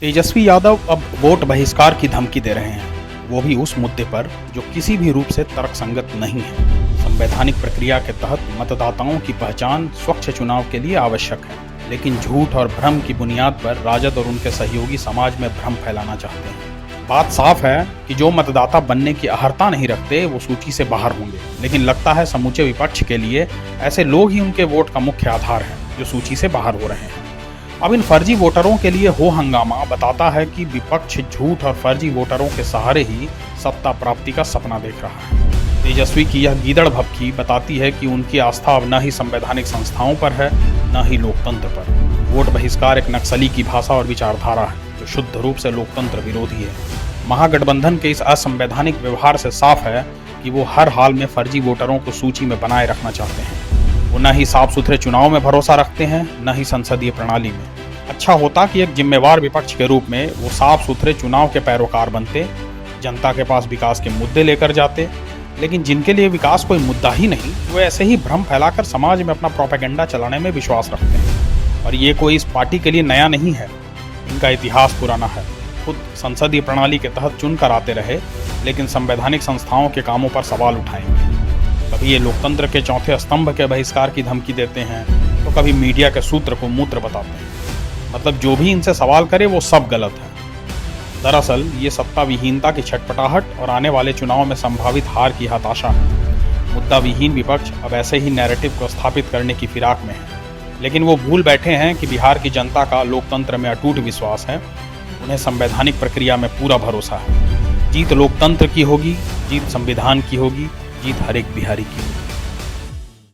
तेजस्वी यादव अब वोट बहिष्कार की धमकी दे रहे हैं, वो भी उस मुद्दे पर जो किसी भी रूप से तर्कसंगत नहीं है। संवैधानिक प्रक्रिया के तहत मतदाताओं की पहचान स्वच्छ चुनाव के लिए आवश्यक है, लेकिन झूठ और भ्रम की बुनियाद पर राजद और उनके सहयोगी समाज में भ्रम फैलाना चाहते हैं। बात साफ है कि जो मतदाता बनने की अहर्ता नहीं रखते वो सूची से बाहर होंगे, लेकिन लगता है समूचे विपक्ष के लिए ऐसे लोग ही उनके वोट का मुख्य आधार हैं जो सूची से बाहर हो रहे हैं। अब इन फर्जी वोटरों के लिए हो हंगामा बताता है कि विपक्ष झूठ और फर्जी वोटरों के सहारे ही सत्ता प्राप्ति का सपना देख रहा है। तेजस्वी की यह गीदड़ भभकी बताती है कि उनकी आस्था अब न ही संवैधानिक संस्थाओं पर है, न ही लोकतंत्र पर। वोट बहिष्कार एक नक्सली की भाषा और विचारधारा है जो शुद्ध रूप से लोकतंत्र विरोधी है। महागठबंधन के इस असंवैधानिक व्यवहार से साफ है कि वो हर हाल में फर्जी वोटरों को सूची में बनाए रखना चाहते हैं। वो न ही साफ सुथरे चुनाव में भरोसा रखते हैं, न ही संसदीय प्रणाली में। अच्छा होता कि एक जिम्मेवार विपक्ष के रूप में वो साफ सुथरे चुनाव के पैरोकार बनते, जनता के पास विकास के मुद्दे लेकर जाते, लेकिन जिनके लिए विकास कोई मुद्दा ही नहीं, वो ऐसे ही भ्रम फैलाकर समाज में अपना प्रोपेगेंडा चलाने में विश्वास रखते हैं। और ये कोई इस पार्टी के लिए नया नहीं है, इनका इतिहास पुराना है। खुद संसदीय प्रणाली के तहत चुनकर आते रहे, लेकिन संवैधानिक संस्थाओं के कामों पर सवाल उठाएंगे। कभी ये लोकतंत्र के चौथे स्तंभ के बहिष्कार की धमकी देते हैं, तो कभी मीडिया के सूत्र को मूत्र बताते हैं। मतलब जो भी इनसे सवाल करे वो सब गलत है। दरअसल ये सत्ता विहीनता की छटपटाहट और आने वाले चुनाव में संभावित हार की हताशा है। मुद्दा विहीन विपक्ष अब ऐसे ही नैरेटिव को स्थापित करने की फिराक में है, लेकिन वो भूल बैठे हैं कि बिहार की जनता का लोकतंत्र में अटूट विश्वास है। उन्हें संवैधानिक प्रक्रिया में पूरा भरोसा है। जीत लोकतंत्र की होगी, जीत संविधान की होगी, जीत हर एक बिहारी की होगी।